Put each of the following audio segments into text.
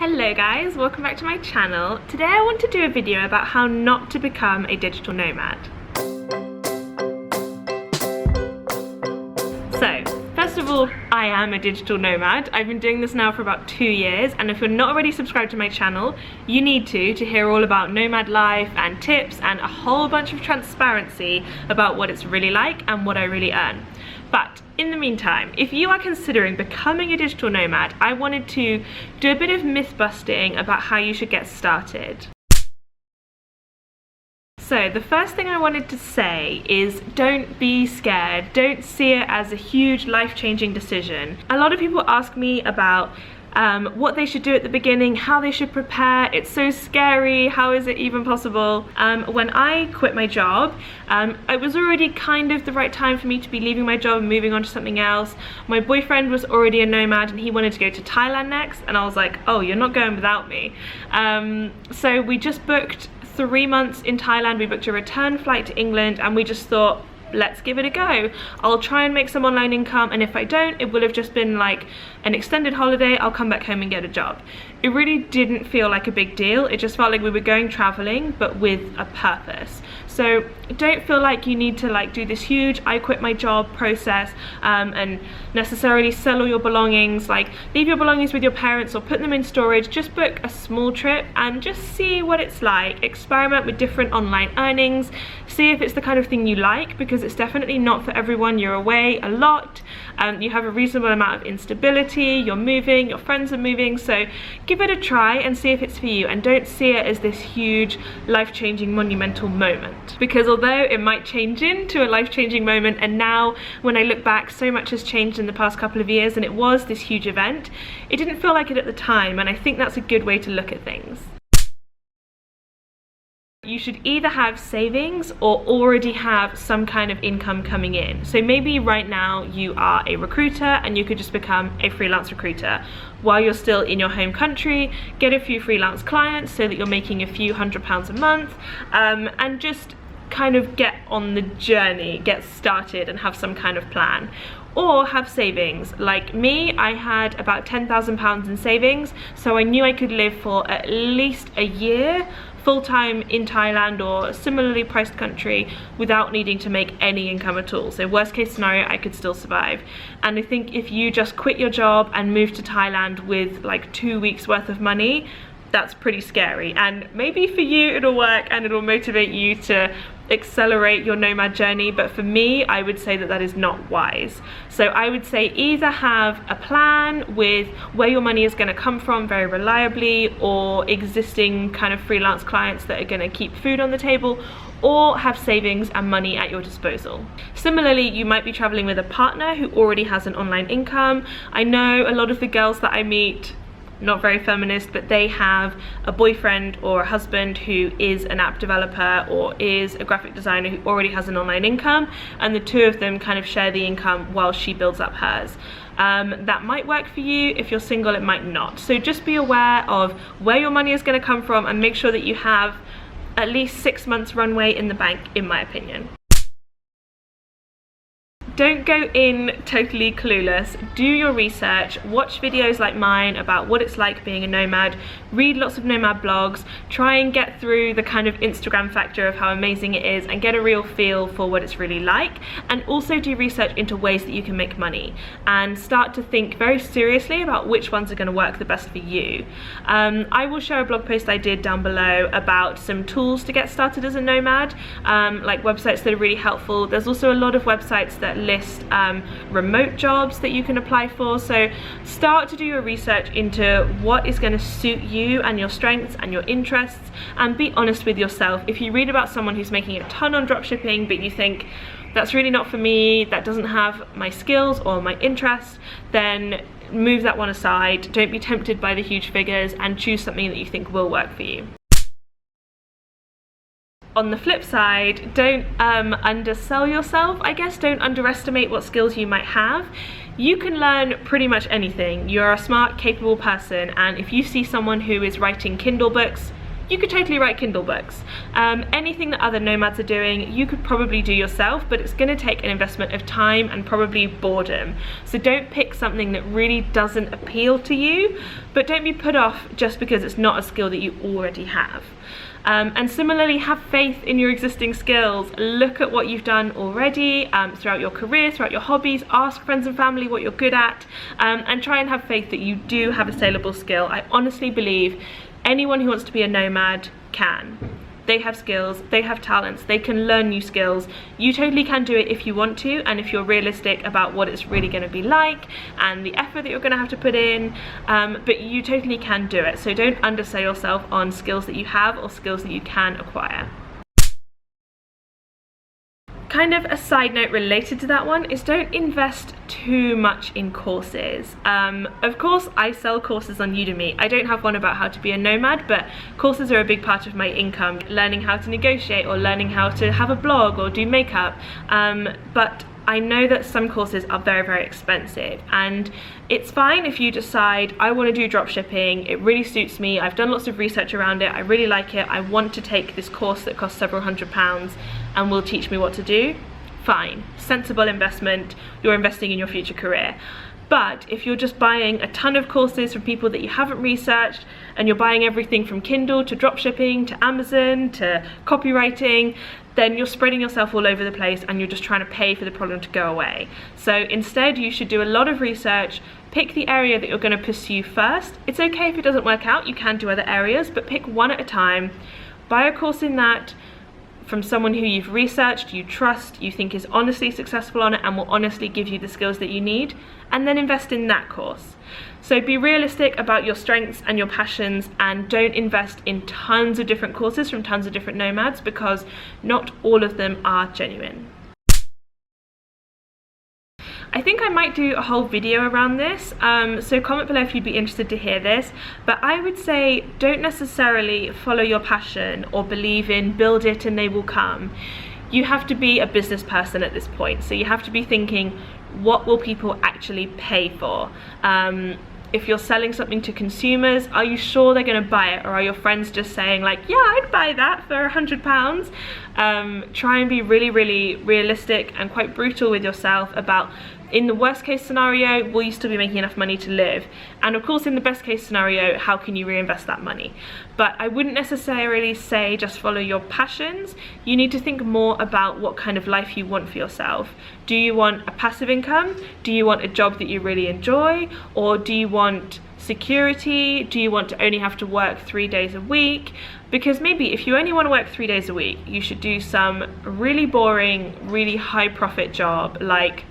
Hello guys, welcome back to my channel. Today I want to do a video about how not to become a digital nomad. So, first of all, I am a digital nomad. I've been doing this now for about 2 years, and if you're not already subscribed to my channel, you need to hear all about nomad life and tips and a whole bunch of transparency about what it's really like and what I really earn. But in the meantime, if you are considering becoming a digital nomad, I wanted to do a bit of myth busting about how you should get started. So the first thing I wanted to say is don't be scared. Don't see it as a huge life-changing decision. A lot of people ask me about what they should do at the beginning, how they should prepare. It's so scary, how is it even possible? When I quit my job, it was already kind of the right time for me to be leaving my job and moving on to something else. My boyfriend was already a nomad and he wanted to go to Thailand next, and I was like, oh, you're not going without me. So we just booked 3 months in Thailand. We booked a return flight to England and we just thought, let's give it a go. I'll try and make some online income, and if I don't, it will have just been like an extended holiday. I'll come back home and get a job. It really didn't feel like a big deal. It just felt like we were going traveling, but with a purpose. So don't feel like you need to like do this huge I quit my job process and necessarily sell all your belongings. Like, leave your belongings with your parents or put them in storage. Just book a small trip and just see what it's like. Experiment with different online earnings. See if it's the kind of thing you like, because it's definitely not for everyone. You're away a lot, you have a reasonable amount of instability, you're moving, your friends are moving, so give it a try and see if it's for you, and don't see it as this huge life-changing monumental moment, because although it might change into a life-changing moment, and now when I look back, so much has changed in the past couple of years and it was this huge event, it didn't feel like it at the time, and I think that's a good way to look at things. You should either have savings or already have some kind of income coming in. So maybe right now you are a recruiter and you could just become a freelance recruiter while you're still in your home country, get a few freelance clients so that you're making a few £100s a month, and just kind of get on the journey, get started and have some kind of plan. Or have savings. Like me, I had about £10,000 in savings, so I knew I could live for at least a year full-time in Thailand or a similarly priced country without needing to make any income at all. So worst case scenario, I could still survive. And I think if you just quit your job and move to Thailand with like 2 weeks worth of money, that's pretty scary. And maybe for you it'll work and it'll motivate you to accelerate your nomad journey, but for me, I would say that that is not wise. So I would say either have a plan with where your money is going to come from very reliably, or existing kind of freelance clients that are going to keep food on the table, or have savings and money at your disposal. Similarly, you might be traveling with a partner who already has an online income. I know a lot of the girls that I meet, not very feminist, but they have a boyfriend or a husband who is an app developer or is a graphic designer who already has an online income, and the two of them kind of share the income while she builds up hers. That might work for you. If you're single, it might not. So just be aware of where your money is going to come from and make sure that you have at least 6 months runway in the bank, in my opinion. Don't go in totally clueless. Do your research, watch videos like mine about what it's like being a nomad, read lots of nomad blogs, try and get through the kind of Instagram factor of how amazing it is and get a real feel for what it's really like, and also do research into ways that you can make money and start to think very seriously about which ones are going to work the best for you. I will share a blog post I did down below about some tools to get started as a nomad, like websites that are really helpful. There's also a lot of websites that list remote jobs that you can apply for, so start to do your research into what is going to suit you and your strengths and your interests, and be honest with yourself. If you read about someone who's making a ton on dropshipping but you think that's really not for me, that doesn't have my skills or my interests, then move that one aside. Don't be tempted by the huge figures and choose something that you think will work for you. On the flip side, don't undersell yourself, I guess. Don't underestimate what skills you might have. You can learn pretty much anything. You're a smart, capable person, and if you see someone who is writing Kindle books, you could totally write Kindle books. Anything that other nomads are doing, you could probably do yourself, but it's going to take an investment of time and probably boredom. So don't pick something that really doesn't appeal to you, but don't be put off just because it's not a skill that you already have. And similarly, have faith in your existing skills. Look at what you've done already throughout your career, throughout your hobbies. Ask friends and family what you're good at, and try and have faith that you do have a saleable skill. I honestly believe anyone who wants to be a nomad can. They have skills, they have talents, they can learn new skills. You totally can do it if you want to, and if you're realistic about what it's really going to be like and the effort that you're going to have to put in, but you totally can do it. So don't undersell yourself on skills that you have or skills that you can acquire. Kind of a side note related to that one is don't invest too much in courses. Of course, I sell courses on Udemy. I don't have one about how to be a nomad, but courses are a big part of my income. Learning how to negotiate, or learning how to have a blog or do makeup. But I know that some courses are very, very expensive, and it's fine if you decide, I want to do dropshipping, it really suits me, I've done lots of research around it, I really like it, I want to take this course that costs several £100s and will teach me what to do. Fine, sensible investment, you're investing in your future career. But if you're just buying a ton of courses from people that you haven't researched, and you're buying everything from Kindle to dropshipping to Amazon to copywriting, then you're spreading yourself all over the place and you're just trying to pay for the problem to go away. So instead, you should do a lot of research, pick the area that you're going to pursue first. It's okay if it doesn't work out, you can do other areas, but pick one at a time. Buy a course in that from someone who you've researched, you trust, you think is honestly successful on it and will honestly give you the skills that you need, and then invest in that course. So be realistic about your strengths and your passions, and don't invest in tons of different courses from tons of different nomads, because not all of them are genuine. I think I might do a whole video around this, so comment below if you'd be interested to hear this, but I would say don't necessarily follow your passion or believe in build it and they will come. You have to be a business person at this point, so you have to be thinking, what will people actually pay for? If you're selling something to consumers, are you sure they're going to buy it, or are your friends just saying like, yeah, I'd buy that for £100? Try and be really, really realistic and quite brutal with yourself about, in the worst case scenario, will you still be making enough money to live? And of course, in the best case scenario, how can you reinvest that money? But I wouldn't necessarily say just follow your passions. You need to think more about what kind of life you want for yourself. Do you want a passive income? Do you want a job that you really enjoy? Or do you want security? Do you want to only have to work 3 days a week? Because maybe if you only want to work 3 days a week, you should do some really boring, really high profit job, like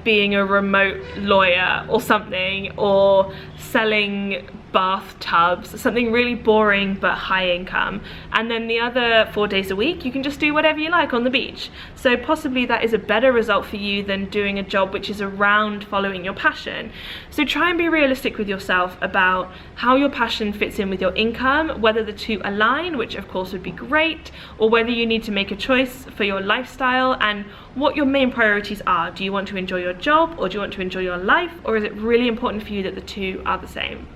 being a remote lawyer or something, or selling bathtubs, something really boring but high income, and then the other 4 days a week you can just do whatever you like on the beach. So possibly that is a better result for you than doing a job which is around following your passion. So try and be realistic with yourself about how your passion fits in with your income, whether the two align, which of course would be great, or whether you need to make a choice for your lifestyle and what your main priorities are. Do you want to enjoy your job, or do you want to enjoy your life, or is it really important for you that the two are the same?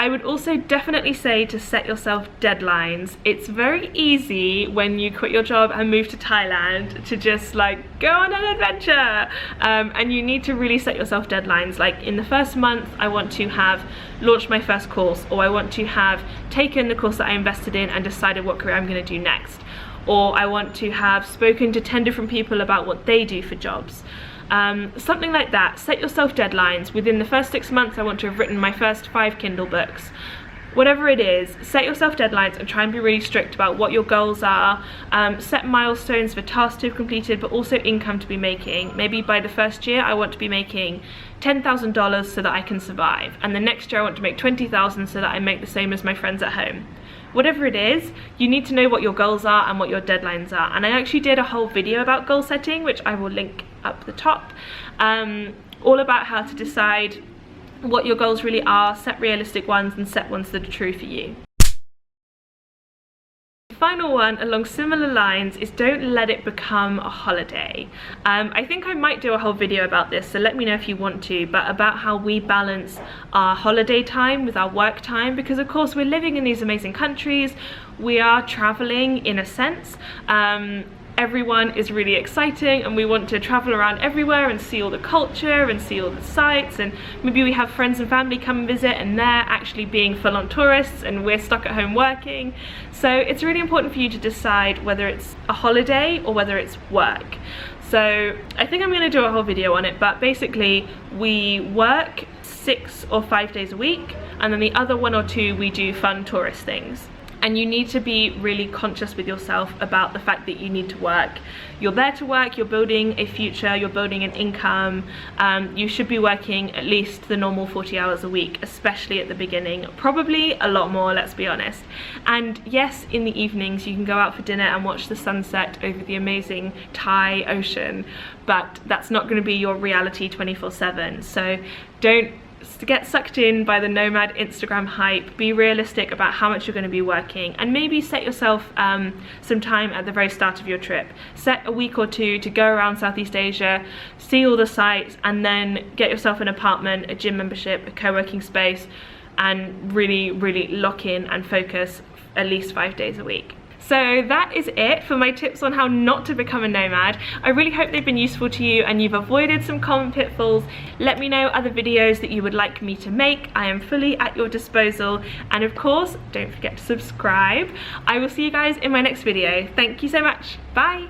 I would also definitely say to set yourself deadlines. It's very easy when you quit your job and move to Thailand to just like go on an adventure, and you need to really set yourself deadlines. Like in the first month, I want to have launched my first course, or I want to have taken the course that I invested in and decided what career I'm going to do next, or I want to have spoken to 10 different people about what they do for jobs. Something like that. Set yourself deadlines. Within the first 6 months, I want to have written my first 5 Kindle books. Whatever it is, set yourself deadlines and try and be really strict about what your goals are. Set milestones for tasks to have completed, but also income to be making. Maybe by the first year, I want to be making $10,000 so that I can survive. And the next year, I want to make $20,000 so that I make the same as my friends at home. Whatever it is, you need to know what your goals are and what your deadlines are. And I actually did a whole video about goal setting, which I will link up the top, all about how to decide what your goals really are, set realistic ones, and set ones that are true for you. final one along similar lines is don't let it become a holiday. I think I might do a whole video about this, so let me know if you want to, but about how we balance our holiday time with our work time, because of course we're living in these amazing countries, we are traveling in a sense. Everyone is really exciting and we want to travel around everywhere and see all the culture and see all the sights, and maybe we have friends and family come and visit and they're actually being full-on tourists and we're stuck at home working. So it's really important for you to decide whether it's a holiday or whether it's work. So I think I'm going to do a whole video on it, but basically we work 6 or 5 days a week, and then the other 1 or 2 we do fun tourist things. And you need to be really conscious with yourself about the fact that you need to work. You're there to work, you're building a future, you're building an income. You should be working at least the normal 40 hours a week, especially at the beginning. Probably a lot more, let's be honest. And yes, in the evenings you can go out for dinner and watch the sunset over the amazing Thai ocean, but that's not going to be your reality 24/7. So don't get sucked in by the nomad Instagram hype. Be realistic about how much you're going to be working, and maybe set yourself some time at the very start of your trip. Set a week or 2 to go around Southeast Asia, see all the sights, and then get yourself an apartment, a gym membership, a co-working space, and really lock in and focus at least 5 days a week. So that is it for my tips on how not to become a nomad. I really hope they've been useful to you and you've avoided some common pitfalls. Let me know other videos that you would like me to make. I am fully at your disposal. And of course, don't forget to subscribe. I will see you guys in my next video. Thank you so much. Bye.